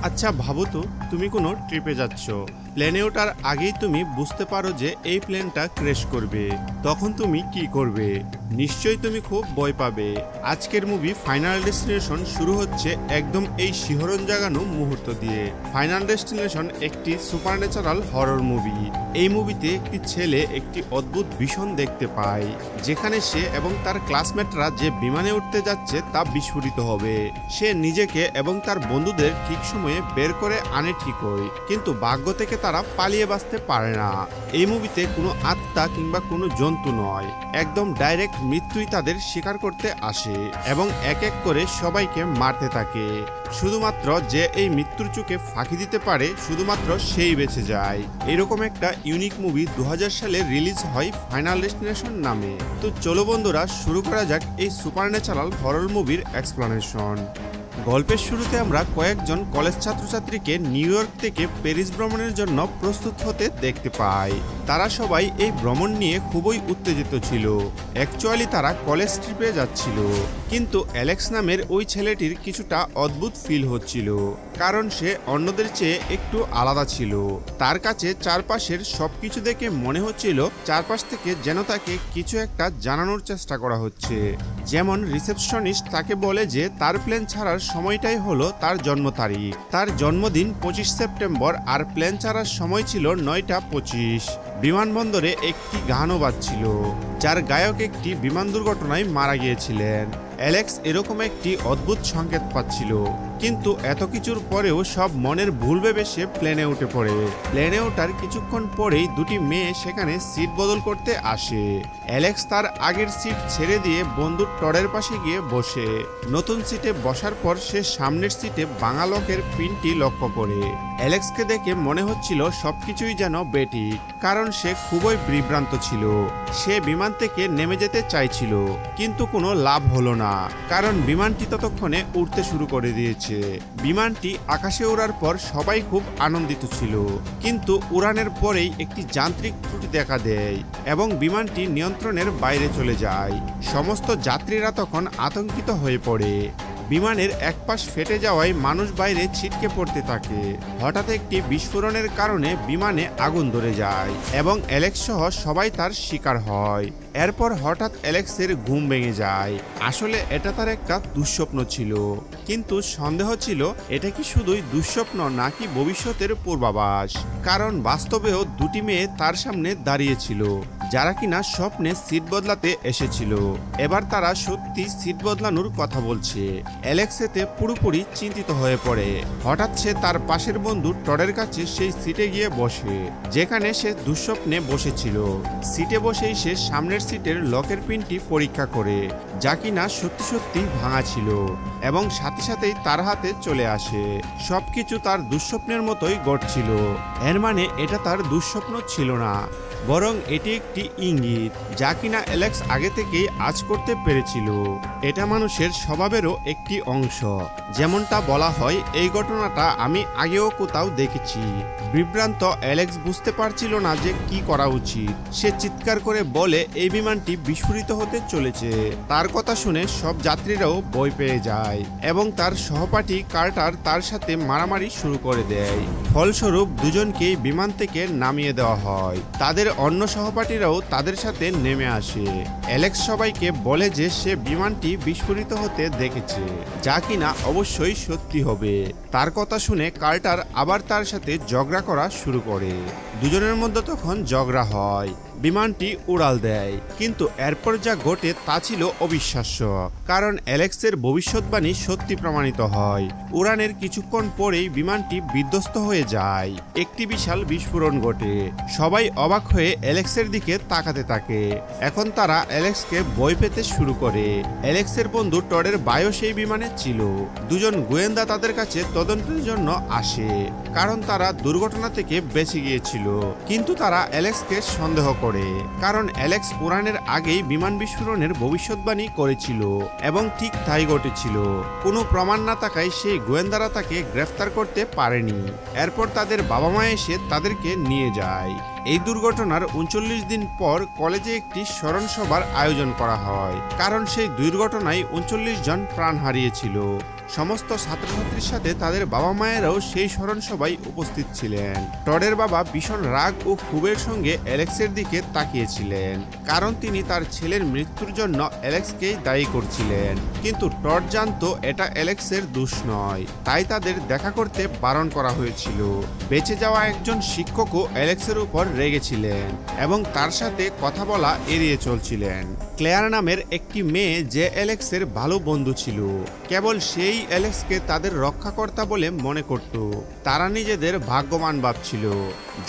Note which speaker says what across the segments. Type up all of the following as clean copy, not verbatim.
Speaker 1: আচ্ছা ভাবো তো, তুমি কোনো ট্রিপে যাচ্ছ। প্লেনে ওঠার আগেই তুমি বুঝতে পারো যে এই প্লেনটা ক্র্যাশ করবে। তখন তুমি কি করবে? নিশ্চয়ই তুমি খুব ভয় পাবে। আজকের মুভি ফাইনাল ডেস্টিনেশন শুরু হচ্ছে একদম এই শিহরণ জাগানো মুহূর্ত দিয়ে। ফাইনাল ডেস্টিনেশন একটি সুপারন্যাচারাল হরর মুভি। এই মুভিতে একটি ছেলে একটি অদ্ভুত ভীষণ দেখতে পায়, যেখানে সে এবং তার ক্লাসমেটরা যে বিমানে উঠতে যাচ্ছে তা বিস্ফোরিত হবে। সে নিজেকে এবং তার বন্ধুদের ঠিক সময়ে বের করে আনে ঠিকই, কিন্তু ভাগ্য থেকে তারা পালিয়ে বাঁচতে পারে না। এই মুভিতে কোনো আত্মা কিংবা কোনো জন্তু নয়, একদম ডাইরেক্ট মৃত্যুই তাদের শিকার করতে আসে এবং এক এক করে সবাইকে মারতে থাকে। শুধুমাত্র যে এই মৃত্যুর চোখে ফাঁকি দিতে পারে, শুধুমাত্র সেই বেঁচে যায়। এরকম একটা ইউনিক মুভি 2000 সালে রিলিজ হয় ফাইনাল ডেস্টিনেশন নামে। তো চলো বন্ধুরা, শুরু করা যাক এই সুপারন্যাচারাল হরর মুভির এক্সপ্লানেশন। গল্পের শুরুতে আমরা কয়েকজন কলেজ ছাত্রছাত্রীকে নিউ ইয়র্ক থেকে প্যারিস ভ্রমণের জন্য প্রস্তুত হতে দেখতে পাই। তারা সবাই এই ভ্রমণ নিয়ে খুবই উত্তেজিত ছিল। অ্যাকচুয়ালি তারা কলেজ ট্রিপে যাচ্ছিল, কিন্তু অ্যালেক্স নামের ওই ছেলেটির কিছুটা অদ্ভুত ফিল হচ্ছিল, কারণ সে অন্যদের চেয়ে একটু আলাদা ছিল। তার কাছে চারপাশের সবকিছু দেখে মনে হচ্ছিল চারপাশ থেকে যেন তাকে কিছু একটা জানানোর চেষ্টা করা হচ্ছে। যেমন রিসেপশনিস্ট তাকে বলে যে তার প্লেন ছাড়ার সময়টাই হলো তার জন্ম তারিখ। তার জন্মদিন 25 সেপ্টেম্বর, আর প্লেন ছাড়ার সময় ছিল 9:25। বিমানবন্দরে একটি গানও বাজছিল, যার গায়ক একটি বিমান দুর্ঘটনায় মারা গিয়েছিলেন। অ্যালেক্স এরকম একটি অদ্ভুত সংকেত পাচ্ছিল, কিন্তু এত কিছুর পরেও সব মনের ভুল ভেবে সে প্লেনে উঠে পড়ে। প্লেনে ওঠার কিছুক্ষণ পরেই দুটি মেয়ে সেখানে সিট বদল করতে আসে। অ্যালেক্স তার আগের সিট ছেড়ে দিয়ে বন্ধুর টরের পাশে গিয়ে বসে। নতুন সিটে বসার পর সে সামনের সিটে ভাঙা লকের পিনটি লক্ষ্য করে। অ্যালেক্সকে দেখে মনে হচ্ছিল সবকিছুই যেন বেঠিক, কারণ সে খুবই বিভ্রান্ত ছিল। সে বিমান থেকে নেমে যেতে চাইছিল, কিন্তু কোনো লাভ হলো না, কারণ বিমানটি ততক্ষণে উড়তে শুরু করে দিয়েছে। বিমানটি আকাশে ওড়ার পর সবাই খুব আনন্দিত ছিল, কিন্তু উড়ানের পরেই একটি যান্ত্রিক ত্রুটি দেখা দেয় এবং বিমানটি নিয়ন্ত্রণের বাইরে চলে যায়। সমস্ত যাত্রীরা তখন আতঙ্কিত হয়ে পড়ে। বিমানের এক পাশ ফেটে যাওয়ায় মানুষ বাইরে ছিটকে পড়তে থাকে। হঠাৎ একটি বিস্ফোরণের কারণে বিমানে আগুন ধরে যায় এবং অ্যালেক্স সহ সবাই তার শিকার হয়। এরপর হঠাৎ অ্যালেক্সের ঘুম ভেঙে যায়। আসলে এটা তার একটা দুঃস্বপ্ন ছিল, কিন্তু সন্দেহ ছিল এটা কি শুধুই দুঃস্বপ্ন নাকি ভবিষ্যতের পূর্বাভাস, কারণ বাস্তবেও দুটি মেয়ে তার সামনে দাঁড়িয়েছিল, যারা কিনা স্বপ্নে সিট বদলাতে এসেছিল। এবার তারা সত্যি সিট বদলানোর কথা বলছে। অ্যালেক্স এতে পুরোপুরি চিন্তিত হয়ে পড়ে। হঠাৎ সে তার পাশের বন্ধু টডের কাছে সেই সিটে গিয়ে বসে, যেখানে সে দুঃস্বপ্নে বসেছিল। সিটে বসেই সে সামনের সিটের লকের পিনটি পরীক্ষা করে, যা কিনা সত্যি সত্যি ভাঙা ছিল, এবং সাথে সাথেই তার হাতে চলে আসে। সবকিছু তার দুঃস্বপ্নের মতোই ঘটছিল। এর মানে এটা তার দুঃস্বপ্ন ছিল না, বরং এটি একটি ইঙ্গিত, যা কিনা অ্যালেক্স আগে থেকেই আজ করতে পেরেছিল। এটা মানুষের স্বভাবেরও একটি অংশ। যেমনটা বলা হয়, এই ঘটনাটা আমি আগেও কোথাও দেখেছি। বিভ্রান্ত অ্যালেক্স বুঝতে পারছিল না যে কি করা উচিত। সে চিৎকার করে বলে এই বিমানটি বিস্ফোরিত হতে চলেছে। তার কথা শুনে সব যাত্রীরাও ভয় পেয়ে যায় এবং তার সহপাঠী কার্টার তার সাথে মারামারি শুরু করে দেয়। ফলস্বরূপ দুজনকেই বিমান থেকে নামিয়ে দেওয়া হয়। তাদের অন্য সহপাঠীরাও তাদের সাথে নেমে আসে। অ্যালেক্স সবাইকে বলে যে সে বিমানটি বিস্ফোরিত হতে দেখেছে, যা কিনা অবশ্যই সত্যি হবে। তার কথা শুনে কার্টার আবার তার সাথে ঝগড়া করা শুরু করে। দুজনের মধ্যে তখন ঝগড়া হয়, বিমানটি উড়াল দেয়। কিন্তু এরপর যা ঘটে তা ছিল অবিশ্বাস্য, কারণ অ্যালেক্সের ভবিষ্যৎবাণী সত্যি প্রমাণিত হয়। উড়ানের কিছুক্ষণ পরেই বিমানটি বিধ্বস্ত হয়ে যায়। একটি বিশাল বিস্ফোরণ ঘটে। সবাই অবাক হয়ে অ্যালেক্সের দিকে তাকাতে থাকে। এখন তারা অ্যালেক্সকে ভয় পেতে শুরু করে। অ্যালেক্সের বন্ধু টডের ভাইও সেই বিমানে ছিল। দুজন গোয়েন্দা তাদের কাছে তদন্তের জন্য আসে, কারণ তারা দুর্ঘটনা থেকে বেঁচে গিয়েছিল। কিন্তু তারা অ্যালেক্সকে সন্দেহ করে, কারণ অ্যালেক্স উড়ানের আগেই বিমান বিস্ফোরণের ভবিষ্যৎবাণী করেছিল এবং ঠিক তাই ঘটেছিল। কোনো প্রমাণ না থাকায় সেই গোয়েন্দারা তাকে গ্রেফতার করতে পারেনি। এরপর তাদের বাবা মা এসে তাদেরকে নিয়ে যায়। এই দুর্ঘটনার ৩৯ দিন পর কলেজে একটি স্মরণ সভার আয়োজন করা হয়, কারণ সেই দুর্ঘটনায় ৩৯ জন প্রাণ হারিয়েছিল। সমস্ত ছাত্রছাত্রীর সাথে তাদের বাবা মায়েরাও সেই স্মরণ সভায় উপস্থিত ছিলেন। টডের বাবা ভীষণ রাগ ও ক্ষোভের সঙ্গে অ্যালেক্সের দিকে তাকিয়েছিলেন, কারণ তিনি তার ছেলের মৃত্যুর জন্য অ্যালেক্সকেই দায়ী করছিলেন। কিন্তু টড জানতো এটা অ্যালেক্সের দোষ নয়, তাই তাদের দেখা করতে বারণ করা হয়েছিল। বেঁচে যাওয়া একজন শিক্ষকও অ্যালেক্সের উপর রেগেছিলেন এবং তার সাথে কথা বলা এড়িয়ে চলছিলেন। ক্লেয়ার নামের একটি মেয়ে যে অ্যালেক্সের ভালো বন্ধু ছিল, কেবল সেই অ্যালেক্সকে তাদের রক্ষাকর্তা বলে মনে করত। তারা নিজেদের ভাগ্যবান ভাবছিল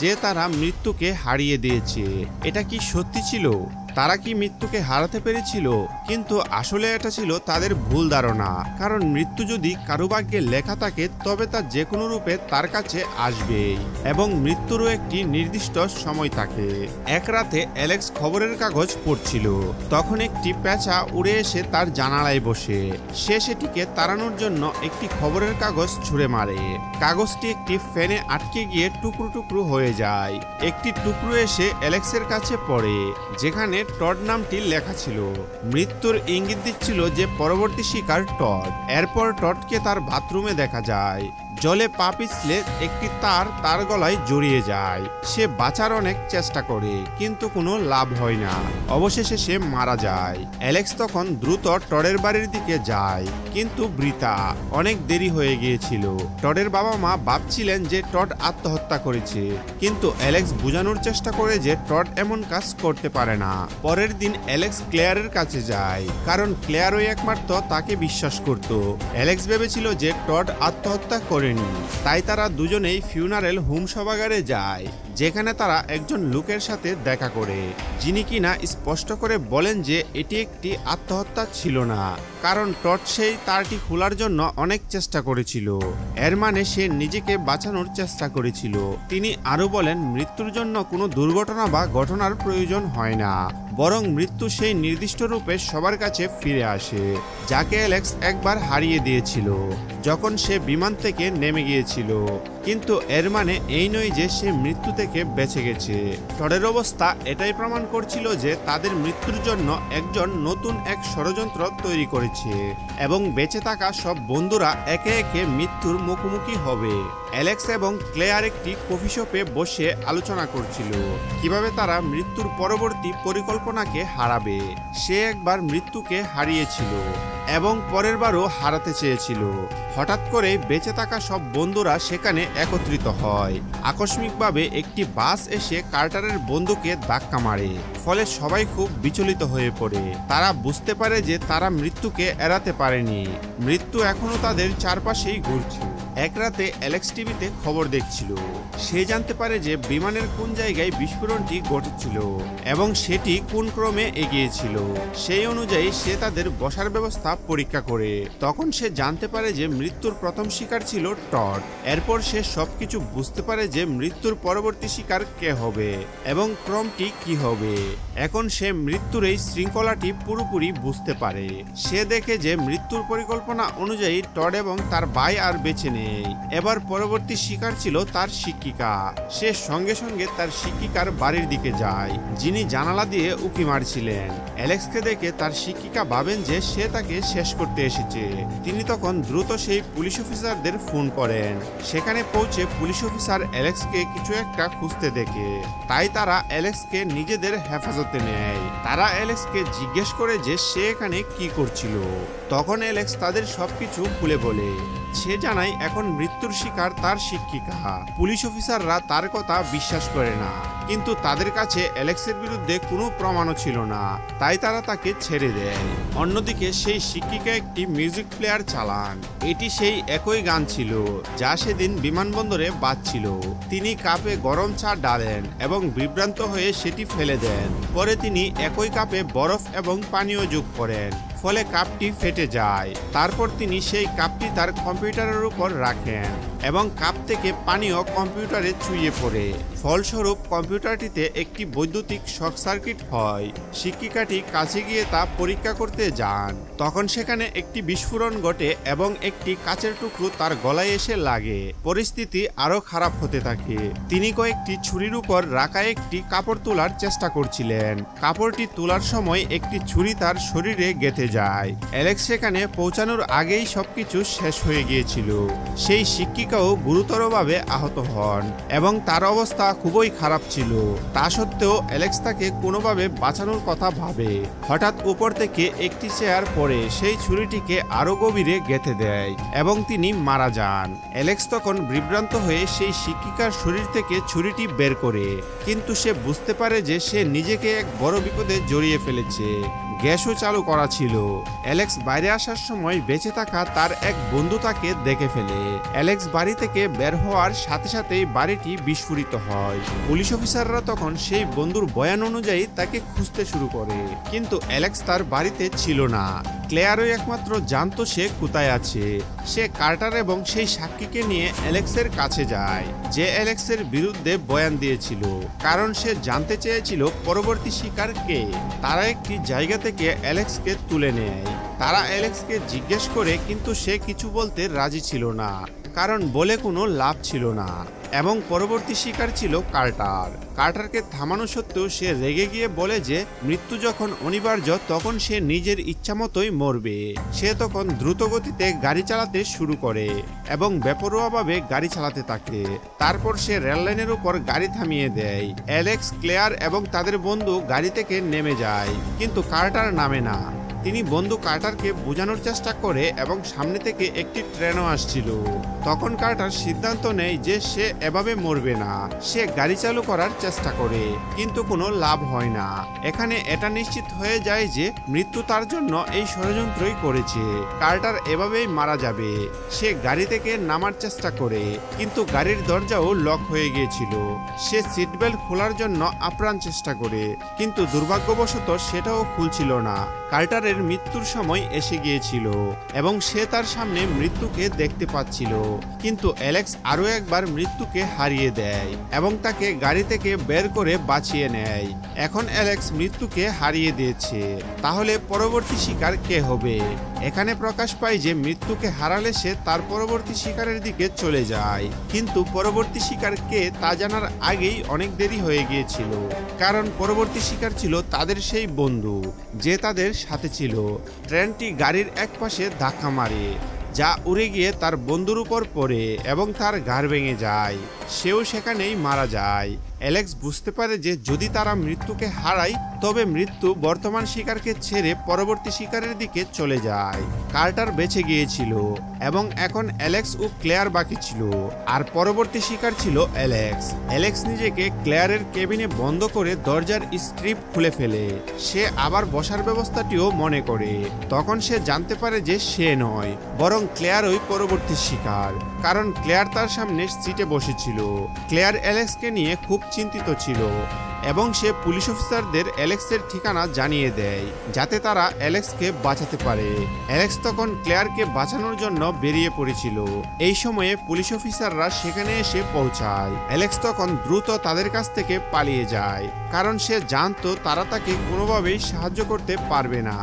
Speaker 1: যে তারা মৃত্যুকে হারিয়ে দিয়েছে। এটা কি সত্যি ছিল? তারা কি মৃত্যুকে হারাতে পেরেছিল? কিন্তু আসলে এটা ছিল তাদের ভুল ধারণা, কারণ মৃত্যু যদি কারো ভাগ্যে লেখা থাকে তবে তা যে কোনো রূপে তার কাছে আসবেই এবং মৃত্যুরও একটি নির্দিষ্ট সময় থাকে। এক রাতে অ্যালেক্স খবরের কাগজ পড়ছিল, তখন একটি পেঁচা উড়ে এসে তার জানালায় বসে। সে সেটিকে তাড়ানোর জন্য একটি খবরের কাগজ ছুঁড়ে মারে। কাগজটি একটি ফ্যানে আটকে গিয়ে টুকরো টুকরো হয়ে যায়। একটি টুকরো এসে অ্যালেক্সের কাছে পড়ে, যেখানে টড নামটি লেখা ছিল। মৃত্যুর ইঙ্গিত দিচ্ছিল যে পরবর্তী শিকার টড। এরপর টডকে তার বাথরুমে দেখা যায়। জলে পা পিছলে একটি তার গলায় জড়িয়ে যায়। সে বাঁচার অনেক চেষ্টা করে, কিন্তু কোনো লাভ হয় না। অবশেষে সে মারা যায়। অ্যালেক্স তখন দ্রুত টডের বাড়ির দিকে যায়, কিন্তু বৃথা। অনেক দেরি হয়ে গিয়েছিল। টডের বাবা মা ভাবছিলেন যে টড আত্মহত্যা করেছে, কিন্তু অ্যালেক্স বোঝানোর চেষ্টা করে যে টড এমন কাজ করতে পারে না। পরের দিন অ্যালেক্স ক্লেয়ারের কাছে যায়, কারণ ক্লেয়ারই একমাত্র তাকে বিশ্বাস করত। অ্যালেক্স ভেবেছিল যে টড আত্মহত্যা করেনি, তাই তারা দুজনেই ফিউনারেল হোম সভাগারে যায়, যেখানে তারা একজন লোকের সাথে দেখা করে, যিনি কিনা স্পষ্ট করে বলেন যে এটি একটি আত্মহত্যা ছিল না, কারণ টড সেই তারটি খোলার জন্য অনেক চেষ্টা করেছিল। এর মানে সে নিজেকে বাঁচানোর চেষ্টা করেছিল। তিনি আরো বলেন মৃত্যুর জন্য কোনো দুর্ঘটনা বা ঘটনার প্রয়োজন হয় না, বরং মৃত্যু সেই নির্দিষ্ট রূপে সবার কাছে ফিরে আসে, যাকে অ্যালেক্স একবার হারিয়ে দিয়েছিল যখন সে বিমান থেকে নেমে গিয়েছিল। কিন্তু এর মানে এই নয় যে সে মৃত্যু থেকে বেঁচে গেছে। টডের অবস্থা এটাই প্রমাণ করছিল যে তাদের মৃত্যুর জন্য একজন নতুন এক ষড়যন্ত্র তৈরি করেছে এবং বেঁচে থাকা সব বন্ধুরা একে একে মৃত্যুর মুখোমুখি হবে। অ্যালেক্স এবং ক্লেয়ার একটি কফি শপে বসে আলোচনা করছিল কিভাবে তারা মৃত্যুর পরবর্তী পরিকল্পনাকে হারাবে। সে একবার মৃত্যুকে হারিয়েছিল এবং পরের বারও হারাতে চেয়েছিল। হঠাৎ করে বেঁচে থাকা সব বন্ধুরা সেখানে একত্রিত হয়। আকস্মিকভাবে একটি বাস এসে কার্টারের বন্ধুকে ধাক্কা মারে, ফলে সবাই খুব বিচলিত হয়ে পড়ে। তারা বুঝতে পারে যে তারা মৃত্যুকে এড়াতে পারেনি। মৃত্যু এখনো তাদের চারপাশেই ঘুরছে। এক রাতে অ্যালেক্স টিভিতে খবর দেখছিল। সে জানতে পারে যে বিমানের কোন জায়গায় বিস্ফোরণটি ঘটেছিল এবং সেটি কোন ক্রমে এগিয়েছিল। সেই অনুযায়ী সে তাদের বসার ব্যবস্থা পরীক্ষা করে। তখন সে জানতে পারে যে মৃত্যুর প্রথম শিকার ছিল টড। এরপর সে সবকিছু বুঝতে পারে যে মৃত্যুর পরবর্তী শিকার কে হবে এবং ক্রমটি কি হবে। এখন সে মৃত্যুর এই শৃঙ্খলাটি পুরোপুরি বুঝতে পারে। সে দেখে যে মৃত্যুর পরিকল্পনা অনুযায়ী টড এবং তার ভাই আর বেঁচে নেই। এবার পরবর্তী শিকার ছিল তার শিক্ষিকা। সে সঙ্গে সঙ্গে তার শিক্ষিকার বাড়ির দিকে যায়, যিনি জানালা দিয়ে উঁকি মারছিলেন। অ্যালেক্সকে দেখে তার শিক্ষিকা ভাবেন যে সে তাকে শেষ করতে এসেছে। তিনি তখন দ্রুত সেই পুলিশ অফিসারদের ফোন করেন। সেখানে পৌঁছে পুলিশ অফিসার অ্যালেক্সকে কিছু একটা খুঁজতে দেখে, তাই তারা অ্যালেক্সকে নিজেদের হেফাজতে নেয়। তারা অ্যালেক্সকে জিজ্ঞেস করে যে সে এখানে কি করছিল। তখন অ্যালেক্স তাদের সবকিছু খুলে বলে। সে জানায় এখন মৃত্যুর শিকার তার শিক্ষিকা। পুলিশ অফিসাররা তার কথা বিশ্বাস করে না, কিন্তু তাদের কাছে অ্যালেক্সের বিরুদ্ধে কোনো প্রমাণও ছিল না, তাই তারা তাকে ছেড়ে দেয়। অন্যদিকে সেই শিক্ষিকা একটি মিউজিক প্লেয়ার চালান। এটি সেই একই গান ছিল যা সেদিন বিমানবন্দরে বাজছিল। তিনি কাপে গরম চা ঢালেন এবং বিভ্রান্ত হয়ে সেটি ফেলে দেন। পরে তিনি একই কাপে বরফ এবং পানীয় যোগ করেন, ফলে কাপটি ফেটে যায়। তারপর তিনি সেই কাপটি তার কম্পিউটারের উপর রাখেন এবং কাপ থেকে পানীয় কম্পিউটারে ছুঁয়ে পড়ে। ফলস্বরূপ কম্পিউটারটিতে একটি বৈদ্যুতিক শর্ট সার্কিট হয়। শিক্ষিকাটি কাছে গিয়ে তা পরীক্ষা করতে যান। তখন সেখানে একটি বিস্ফোরণ ঘটে এবং একটি কাচের টুকরো তার গলায় এসে লাগে। পরিস্থিতি আরো খারাপ হতে থাকে। তিনি কয়েকটি ছুরির উপর রাখা একটি কাপড় তোলার চেষ্টা করছিলেন। কাপড়টি তোলার সময় একটি ছুরি তার শরীরে গেঁথে যায়। অ্যালেক্স সেখানে পৌঁছানোর আগেই সবকিছু শেষ হয়ে গিয়েছিল। সেই শিক্ষিকাও গুরুতরভাবে আহত হন এবং তার অবস্থা খুবই খারাপ ছিল। তা সত্ত্বেও অ্যালেক্স তাকে কোনোভাবে বাঁচানোর কথা ভাবে। হঠাৎ উপর থেকে একটি চেয়ার পড়ে সেই ছুরিটিকে আরো গভীরে গেঁথে দেয় এবং তিনি মারা যান। অ্যালেক্স তখন বিভ্রান্ত হয়ে সেই শিক্ষিকার শরীর থেকে ছুরিটি বের করে, কিন্তু সে বুঝতে পারে যে সে নিজেকে এক বড় বিপদে জড়িয়ে ফেলেছে। গ্যাসও চালু করা ছিল। অ্যালেক্স বাইরে আসার সময় বেঁচে থাকা তার এক বন্ধু তাকে দেখে ফেলে। অ্যালেক্স বাড়ি থেকে বের হওয়ার সাথে সাথেই বাড়িটি বিস্ফোরিত হয়। পুলিশ অফিসাররা তখন সেই বন্ধুর বয়ান অনুযায়ী তাকে খুঁজতে শুরু করে, কিন্তু অ্যালেক্স তার বাড়িতে ছিল না। ক্লেয়ারও একমাত্র জানতো সে কোথায় আছে। সে কার্টার এবং সেই সাক্ষীকে নিয়ে অ্যালেক্সের কাছে যায়, যে অ্যালেক্সের বিরুদ্ধে বয়ান দিয়েছিল, কারণ সে জানতে চেয়েছিল পরবর্তী শিকার কে। তারা একটি জায়গা থেকে অ্যালেক্সকে তুলে নেয়। তারা অ্যালেক্সকে জিজ্ঞেস করে, কিন্তু সে কিছু বলতে রাজি ছিল না, কারণ বলে কোনো লাভ ছিল না। এবং পরবর্তী শিকার ছিল কার্টার। কার্টারকে থামানো সত্ত্বেও সে রেগে গিয়ে বলে যে মৃত্যু যখন অনিবার্য তখন সে নিজের ইচ্ছামতোই মরবে। সে তখন দ্রুত গতিতে গাড়ি চালাতে শুরু করে এবং বেপরোয়াভাবে গাড়ি চালাতে থাকে। তারপর সে রেললাইনের উপর গাড়ি থামিয়ে দেয়। অ্যালেক্স, ক্লেয়ার এবং তাদের বন্ধু গাড়ি থেকে নেমে যায়, কিন্তু কার্টার নামে না। তিনি বন্ধু কার্টারকে বোঝানোর চেষ্টা করে এবং সামনে থেকে একটি ট্রেনও আসছিল। তখন কার্টার সিদ্ধান্ত নেয় যে সে এভাবে মরবে না। সে গাড়ি চালু করার চেষ্টা করে, কিন্তু কোনো লাভ হয় না। এখানে এটা নিশ্চিত হয়ে যায় যে মৃত্যু তার জন্য এই ষড়যন্ত্রই করেছে। কার্টার এভাবেই মারা যাবে। সে গাড়ি থেকে নামার চেষ্টা করে, কিন্তু গাড়ির দরজাও লক হয়ে গিয়েছিল। সে সিট বেল্ট খোলার জন্য আপ্রাণ চেষ্টা করে, কিন্তু দুর্ভাগ্যবশত সেটাও খুলছিল না। কার্টারের মৃত্যুর সময় এসে গিয়েছিল এবং সে তার সামনে মৃত্যুকে দেখতে পাচ্ছিল, কিন্তু অ্যালেক্স আরো একবার মৃত্যুকে হারিয়ে দেয় এবং তাকে গাড়ি থেকে বের করে বাঁচিয়ে নেয়। এখন অ্যালেক্স মৃত্যুকে হারিয়ে দিয়েছে, তাহলে পরবর্তী শিকার কে হবে? এখানে প্রকাশ পায় যে মৃত্যুকে হারালে সে তার পরবর্তী শিকারের দিকে চলে যায়, কিন্তু পরবর্তী শিকার কে তা জানার আগেই অনেক দেরি হয়ে গিয়েছিল, কারণ পরবর্তী শিকার ছিল তাদের সেই বন্ধু যে তাদের সাথে ছিল। ট্রেনটি গাড়ির একপাশে ধাক্কা মারে, যা উড়ে গিয়ে তার বন্ধুর উপর পড়ে এবং তার ঘাড় ভেঙে যায়। সেও সেখানেই মারা যায়। অ্যালেক্স বুঝতে পারে যে যদি তারা মৃত্যুকে হারায় তবে মৃত্যু বর্তমান শিকারকে ছেড়ে পরবর্তী শিকারের দিকে চলে যায়। কার্টার বেঁচে গিয়েছিল এবং এখন অ্যালেক্স ও ক্লেয়ার বাকি ছিল, আর পরবর্তী শিকার ছিল অ্যালেক্স। অ্যালেক্স নিজেকে ক্লেয়ারের কেবিনে বন্ধ করে দরজার স্ট্রিপ খুলে ফেলে। সে আবার বসার ব্যবস্থাটিও মনে করে। তখন সে জানতে পারে যে সে নয়, বরং ক্লেয়ারই পরবর্তী শিকার, কারণ ক্লেয়ার তার সামনে সিটে বসেছিল। ক্লেয়ার অ্যালেক্সকে নিয়ে খুব চিন্তিত ছিল এবং সে পুলিশ অফিসারদের অ্যালেক্সের ঠিকানা জানিয়ে দেয়, যাতে তারা অ্যালেক্সকে বাঁচাতে পারে। অ্যালেক্স তখন ক্লেয়ারকে বাঁচানোর জন্য বেরিয়ে পড়েছিল। এই সময়ে পুলিশ অফিসাররা সেখানে এসে পৌঁছায়। অ্যালেক্স তখন দ্রুত তাদের কাছ থেকে পালিয়ে যায়, কারণ সে জানতো তারা তাকে কোনোভাবেই সাহায্য করতে পারবে না।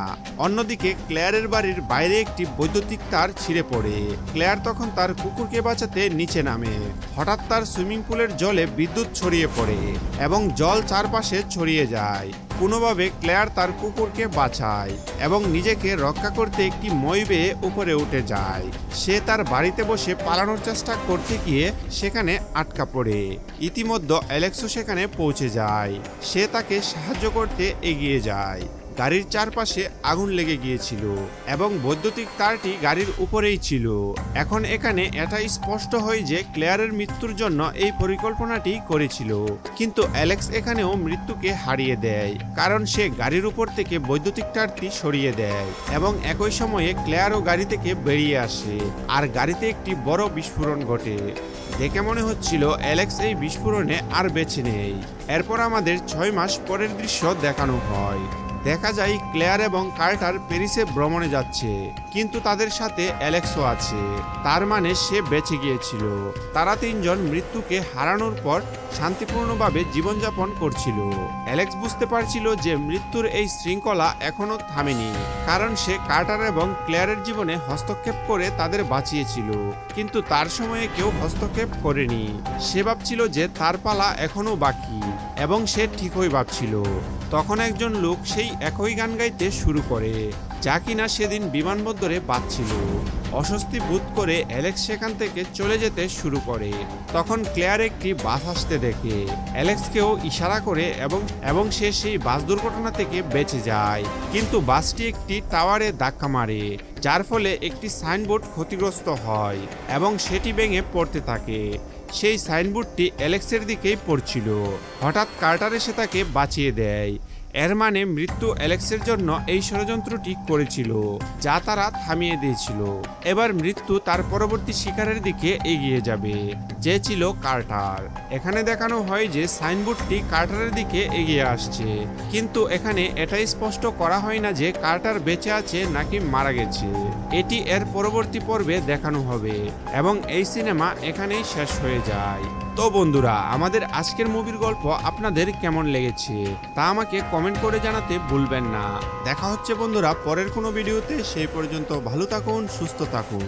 Speaker 1: অন্যদিকে ক্লেয়ারের বাড়ির বাইরে একটি বৈদ্যুতিক তার ছিঁড়ে পড়ে। ক্লেয়ার তখন তার কুকুরকে বাঁচাতে নিচে নামে। হঠাৎ তার সুইমিং পুলের জলে বিদ্যুৎ ছড়িয়ে পড়ে এবং জল চারপাশে ছড়িয়ে যায়। কোনোভাবে ক্লেয়ার তার কুকুরকে বাঁচায় এবং নিজেকে রক্ষা করতে একটি মই বেয়ে উপরে উঠে যায়। সে তার বাড়িতে বসে পালানোর চেষ্টা করতে গিয়ে সেখানে আটকা পড়ে। ইতিমধ্যে অ্যালেক্সও সেখানে পৌঁছে যায়। সে তাকে সাহায্য করতে এগিয়ে যায়। গাড়ির চারপাশে আগুন লেগে গিয়েছিল এবং বৈদ্যুতিক তারটি গাড়ির উপরেই ছিল। এখন এখানে এটা স্পষ্ট হয় যে ক্লেয়ারের মৃত্যুর জন্য এই পরিকল্পনাটি করেছিল, কিন্তু অ্যালেক্স এখানেও মৃত্যুকে হারিয়ে দেয়, কারণ সে গাড়ির উপর থেকে বৈদ্যুতিক তারটি সরিয়ে দেয় এবং একই সময়ে ক্লেয়ারও গাড়ি থেকে বেরিয়ে আসে, আর গাড়িতে একটি বড় বিস্ফোরণ ঘটে। দেখে মনে হচ্ছিল অ্যালেক্স এই বিস্ফোরণে আর বেঁচে নেই। এরপর আমাদের 6 মাস পরের দৃশ্য দেখানো হয়। দেখা যায় ক্লেয়ার এবং কার্টার প্যারিসে ভ্রমণে যাচ্ছে, কিন্তু তাদের সাথে অ্যালেক্সও আছে। তার মানে সে বেঁচে গিয়েছিল। তারা তিনজন মৃত্যুকে হারানোর পর শান্তিপূর্ণভাবে জীবনযাপন করছিল। অ্যালেক্স বুঝতে পারছিল যে মৃত্যুর এই শৃঙ্খলা এখনো থামেনি, কারণ সে কার্টার এবং ক্লেয়ারের জীবনে হস্তক্ষেপ করে তাদের বাঁচিয়েছিল, কিন্তু তার সময়ে কেউ হস্তক্ষেপ করেনি। সে ভাবছিল যে তার পালা এখনো বাকি, এবং সে ঠিকই ভাবছিল। তখন একজন লোক সেই একই গান গাইতে শুরু করে, যা কিনা সেদিন বিমানবন্দরে বাজছিল। অস্বস্তি বোধ করে অ্যালেক্স সেখান থেকে চলে যেতে শুরু করে। তখন ক্লেয়ার একটি বাস আসতে দেখে অ্যালেক্সকেও ইশারা করে এবং সে সেই বাস দুর্ঘটনা থেকে বেঁচে যায়। কিন্তু বাসটি একটি টাওয়ারে ধাক্কা মারে, যার ফলে একটি সাইনবোর্ড ক্ষতিগ্রস্ত হয় এবং সেটি ভেঙে পড়তে থাকে। সেই সাইনবোর্ডটি অ্যালেক্সের দিকেই পড়ছিল। হঠাৎ কার্টার এসে তাকে বাঁচিয়ে দেয়। এর মানে মৃত্যু অ্যালেক্সের জন্য এই ষড়যন্ত্রটি করেছিল, যা তারা থামিয়ে দিয়েছিল। এবার মৃত্যু তার পরবর্তী শিকারের দিকে এগিয়ে যাবে, যে ছিল কার্টার। এখানে দেখানো হয় যে সাইনবোর্ডটি কার্টারের দিকে এগিয়ে আসছে, কিন্তু এখানে এটাই স্পষ্ট করা হয় না যে কার্টার বেঁচে আছে নাকি মারা গেছে। এটি এর পরবর্তী পর্বে দেখানো হবে এবং এই সিনেমা এখানেই শেষ হয়ে যায়। তো বন্ধুরা, আমাদের আজকের মুভির গল্প আপনাদের কেমন লেগেছে তা আমাকে কমেন্ট করে জানাতে ভুলবেন না। দেখা হচ্ছে বন্ধুরা পরের কোনো ভিডিওতে। সেই পর্যন্ত ভালো থাকুন, সুস্থ থাকুন।